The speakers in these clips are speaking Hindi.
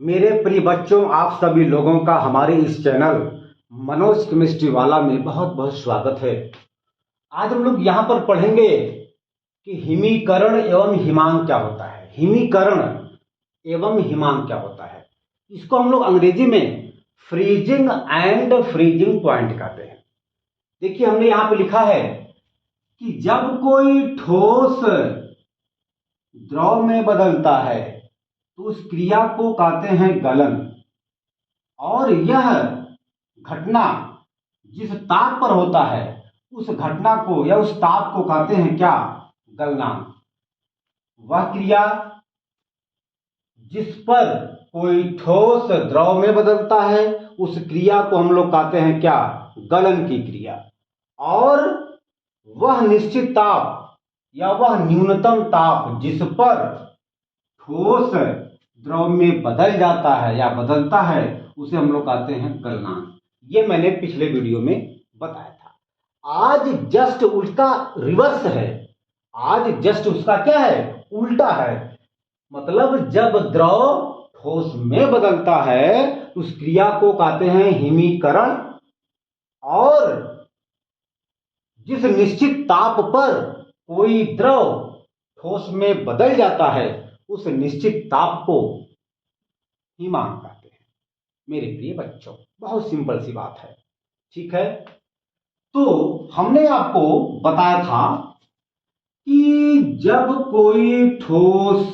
मेरे प्रिय बच्चों, आप सभी लोगों का हमारे इस चैनल मनोज केमिस्ट्री वाला में बहुत बहुत स्वागत है। आज हम लोग यहाँ पर पढ़ेंगे कि हिमीकरण एवं हिमांक क्या होता है। हिमीकरण एवं हिमांक क्या होता है, इसको हम लोग अंग्रेजी में फ्रीजिंग एंड फ्रीजिंग पॉइंट कहते हैं। देखिए, हमने यहाँ पे लिखा है कि जब कोई ठोस द्रव में बदलता है तो उस क्रिया को कहते हैं गलन, और यह घटना जिस ताप पर होता है उस घटना को या उस ताप को कहते हैं क्या? गलनांक। वह क्रिया जिस पर कोई ठोस द्रव में बदलता है उस क्रिया को हम लोग कहते हैं क्या? गलन की क्रिया। और वह निश्चित ताप या वह न्यूनतम ताप जिस पर ठोस द्रव में बदल जाता है या बदलता है उसे हम लोग कहते हैं गलनांक। ये मैंने पिछले वीडियो में बताया था। आज जस्ट उसका रिवर्स है। आज जस्ट उसका क्या है? उल्टा है। मतलब जब द्रव ठोस में बदलता है उस क्रिया को कहते हैं हिमीकरण, और जिस निश्चित ताप पर कोई द्रव ठोस में बदल जाता है उस निश्चित ताप को हिमांक कहते हैं। मेरे प्रिय बच्चों, बहुत सिंपल सी बात है। ठीक है, तो हमने आपको बताया था कि जब कोई ठोस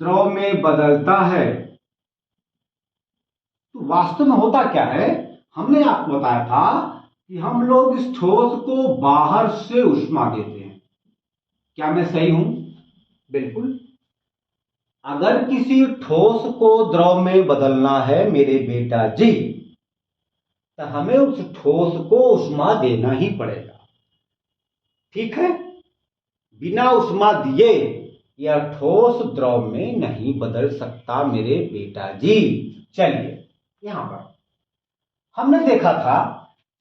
द्रव में बदलता है तो वास्तव में होता क्या है। हमने आपको बताया था कि हम लोग इस ठोस को बाहर से ऊष्मा देते हैं। क्या मैं सही हूं? बिल्कुल। अगर किसी ठोस को द्रव में बदलना है मेरे बेटा जी, तो हमें उस ठोस को ऊष्मा देना ही पड़ेगा। ठीक है, बिना ऊष्मा दिए यह ठोस द्रव में नहीं बदल सकता मेरे बेटा जी। चलिए, यहां पर हमने देखा था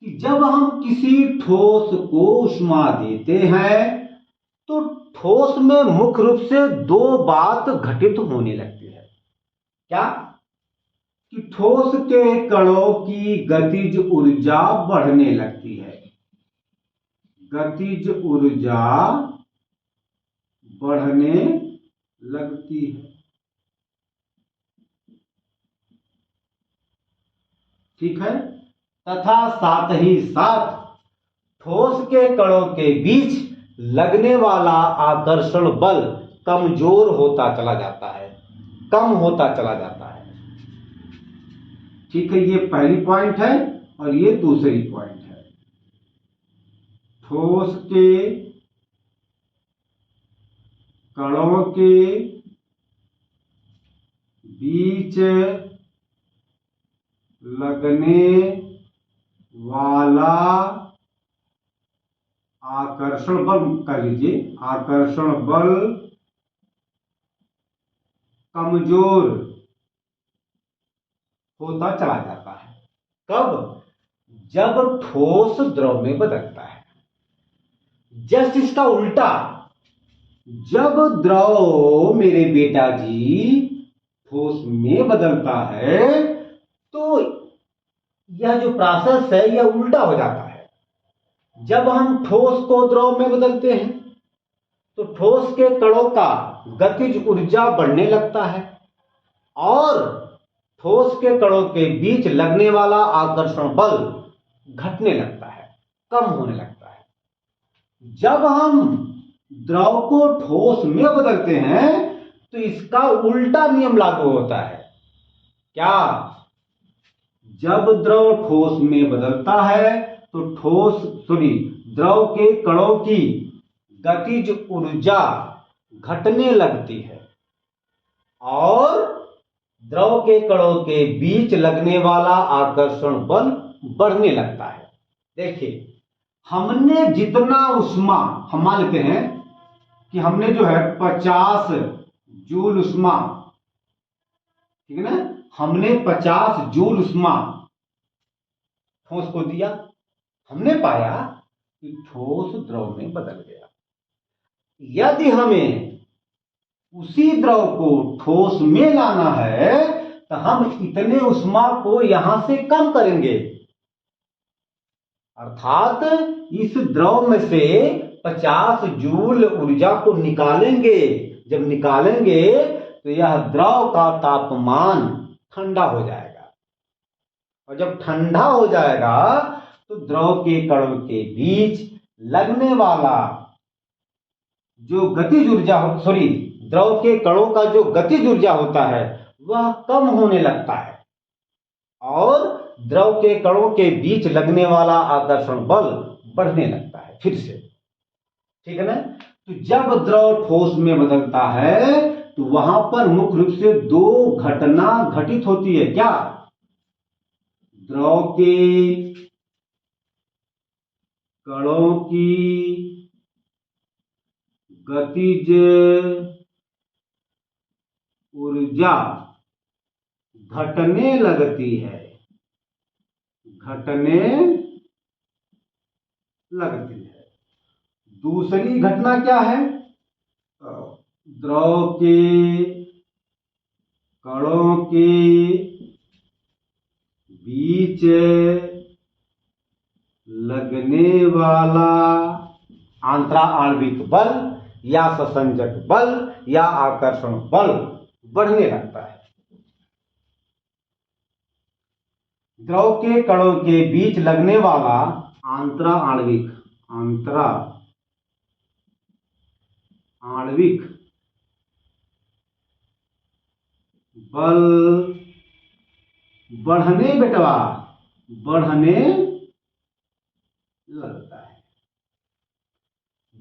कि जब हम किसी ठोस को ऊष्मा देते हैं तो ठोस में मुख्य रूप से दो बात घटित होने लगती है। क्या? कि ठोस के कणों की गतिज ऊर्जा बढ़ने लगती है। गतिज ऊर्जा बढ़ने लगती है। ठीक है, तथा साथ ही साथ ठोस के कणों के बीच लगने वाला आकर्षण बल कमजोर होता चला जाता है, कम होता चला जाता है। ठीक है, ये पहली पॉइंट है और ये दूसरी पॉइंट है। ठोस के कणों के बीच लगने वाला आकर्षण बल, कर लीजिए, आकर्षण बल कमजोर होता चला जाता है। कब? जब ठोस द्रव में बदलता है। जस्ट इसका उल्टा, जब द्रव मेरे बेटा जी ठोस में बदलता है तो यह जो प्रोसेस है यह उल्टा हो जाता है। जब हम ठोस को द्रव में बदलते हैं तो ठोस के कणों का गतिज ऊर्जा बढ़ने लगता है और ठोस के कणों के बीच लगने वाला आकर्षण बल घटने लगता है, कम होने लगता है। जब हम द्रव को ठोस में बदलते हैं तो इसका उल्टा नियम लागू होता है। क्या? जब द्रव ठोस में बदलता है तो द्रव के कणों की गतिज ऊर्जा घटने लगती है और द्रव के कणों के बीच लगने वाला आकर्षण बल बढ़ने लगता है। देखिए, हमने जितना ऊष्मा, हम मान लेते हैं कि हमने जो है 50 जूल ऊष्मा, ठीक है ना, हमने 50 जूल ऊष्मा ठोस को दिया। हमने पाया कि ठोस द्रव में बदल गया। यदि हमें उसी द्रव को ठोस में लाना है तो हम इतने उष्मा को यहां से कम करेंगे, अर्थात इस द्रव में से 50 जूल ऊर्जा को निकालेंगे। जब निकालेंगे तो यह द्रव का तापमान ठंडा हो जाएगा, और जब ठंडा हो जाएगा तो द्रव के कणों के बीच लगने वाला जो गतिज ऊर्जा द्रव के कणों का जो गतिज ऊर्जा होता है वह कम होने लगता है, और द्रव के कणों के बीच लगने वाला आकर्षण बल बढ़ने लगता है फिर से। ठीक है ना। तो जब द्रव ठोस में बदलता है तो वहां पर मुख्य रूप से दो घटना घटित होती है। क्या? द्रव के कणों की गतिज ऊर्जा घटने लगती है, घटने लगती है। दूसरी घटना क्या है? द्रव के कणों के बीच लगने वाला आंतरा आणविक बल या ससंजक बल या आकर्षण बल बढ़ने लगता है। द्रव के कणों के बीच लगने वाला आंतरा आणविक बल बढ़ने लगता है।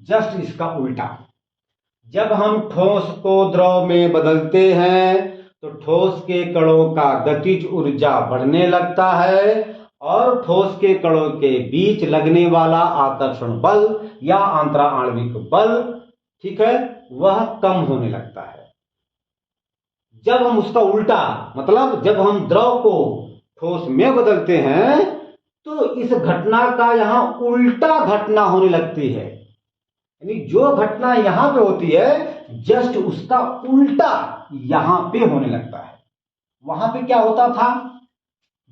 जस्ट इसका उल्टा, जब हम ठोस को द्रव में बदलते हैं तो ठोस के कणों का गतिज ऊर्जा बढ़ने लगता है और ठोस के कणों के बीच लगने वाला आकर्षण बल या आंतरा आणविक बल, ठीक है, वह कम होने लगता है। जब हम उसका उल्टा, मतलब जब हम द्रव को ठोस में बदलते हैं तो इस घटना का यहां उल्टा घटना होने लगती है, यानी जो घटना यहां पे होती है जस्ट उसका उल्टा यहां पे होने लगता है। वहां पे क्या होता था?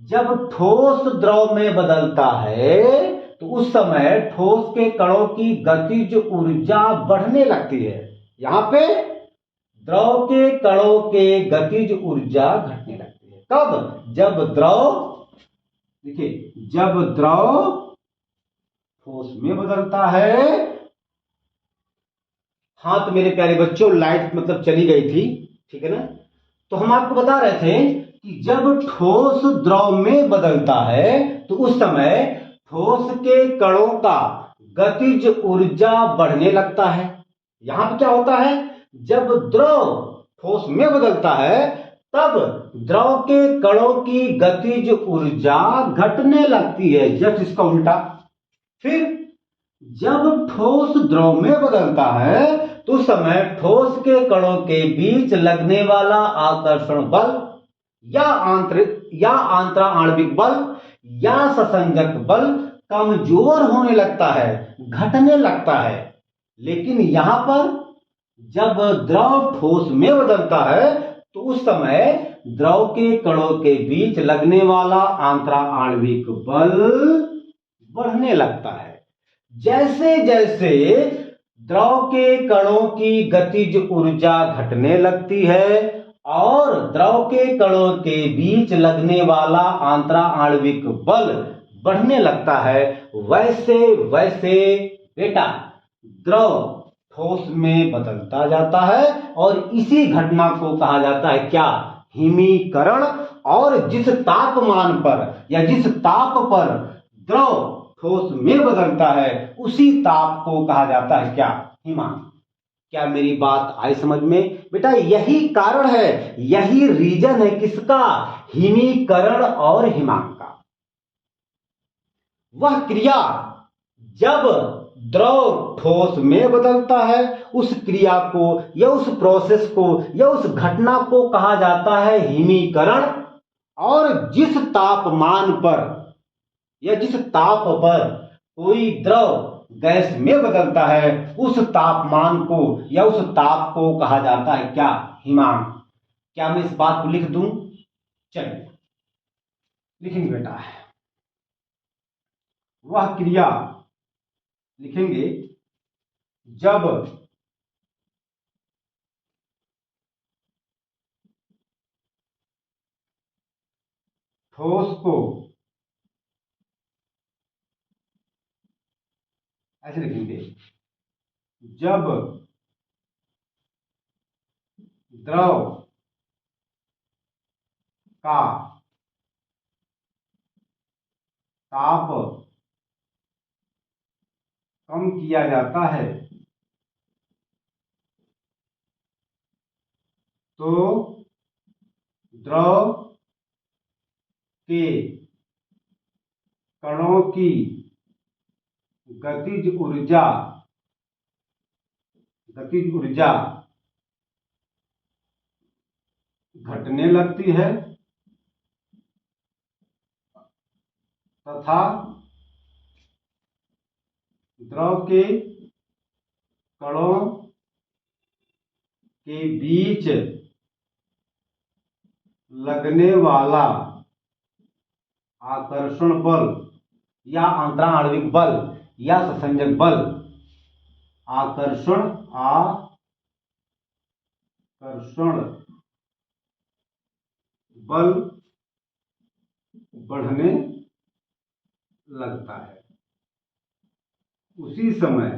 जब ठोस द्रव में बदलता है तो उस समय ठोस के कणों की गतिज ऊर्जा बढ़ने लगती है। यहां पे द्रव के कणों के गतिज ऊर्जा घटने लगती है। कब? जब द्रव, देखिए, जब द्रव ठोस में बदलता है। हाँ तो मेरे प्यारे बच्चों, लाइट मतलब चली गई थी, ठीक है ना। तो हम आपको बता रहे थे कि जब ठोस द्रव में बदलता है तो उस समय ठोस के कणों का गतिज ऊर्जा बढ़ने लगता है। यहां पर क्या होता है? जब द्रव ठोस में बदलता है तब द्रव के कणों की गतिज ऊर्जा घटने लगती है, जस्ट इसका उल्टा। फिर जब ठोस द्रव में बदलता है तो उस समय ठोस के कणों के बीच लगने वाला आकर्षण बल या आंतरा आणविक बल या ससंजक बल कमजोर होने लगता है, घटने लगता है। लेकिन यहां पर जब द्रव ठोस में बदलता है तो उस समय द्रव के कणों के बीच लगने वाला आंतरा आणविक बल बढ़ने लगता है। जैसे जैसे द्रव के कणों की गतिज ऊर्जा घटने लगती है और द्रव के कणों के बीच लगने वाला आंतरा आणविक बल बढ़ने लगता है, वैसे वैसे बेटा द्रव ठोस में बदलता जाता है और इसी घटना को कहा जाता है क्या? हिमीकरण। और जिस तापमान पर या जिस ताप पर द्रव ठोस में बदलता है उसी ताप को कहा जाता है क्या? हिमांक। क्या मेरी बात आई समझ में? बेटा यही कारण है, यही रीजन है किसका? हिमीकरण और हिमांक का। वह क्रिया जब द्रव ठोस में बदलता है उस क्रिया को या उस प्रोसेस को या उस घटना को कहा जाता है हिमीकरण। और जिस तापमान पर या जिस ताप पर कोई द्रव गैस में बदलता है उस तापमान को या उस ताप को कहा जाता है क्या? हिमांक। क्या मैं इस बात को लिख दूं? चलिए लिखेंगे बेटा। वह क्रिया लिखेंगे जब ठोस को, ऐसे लिखेंगे, जब द्रव का ताप कम किया जाता है तो द्रव के कणों की गतिज ऊर्जा घटने लगती है तथा द्रव के कणों के बीच लगने वाला आकर्षण बल या अंतराणविक बल या ससंजक बल, आकर्षण बल बढ़ने लगता है। उसी समय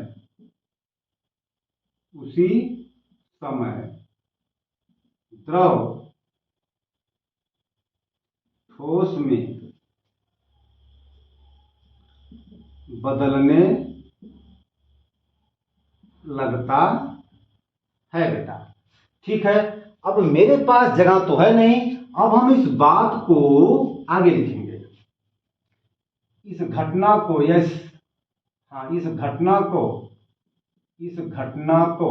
द्रव ठोस में बदलने लगता है बेटा। ठीक है, अब मेरे पास जगह तो है नहीं, अब हम इस बात को आगे लिखेंगे। इस घटना को इस घटना को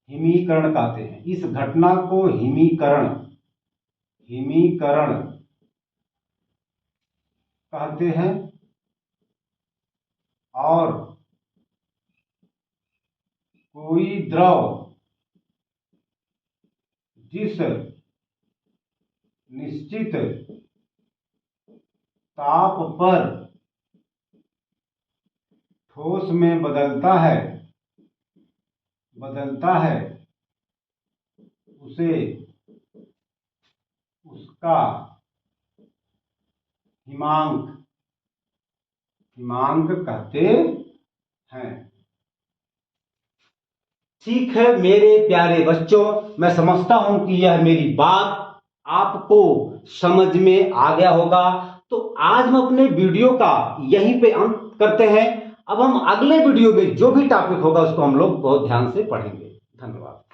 हिमीकरण कहते हैं। इस घटना को हिमीकरण कहते हैं और कोई द्रव जिस निश्चित ताप पर ठोस में बदलता है उसे उसका हिमांक कहते हैं। ठीक है मेरे प्यारे बच्चों, मैं समझता हूं कि यह मेरी बात आपको समझ में आ गया होगा। तो आज हम अपने वीडियो का यहीं पे अंत करते हैं। अब हम अगले वीडियो में जो भी टॉपिक होगा उसको हम लोग बहुत ध्यान से पढ़ेंगे। धन्यवाद।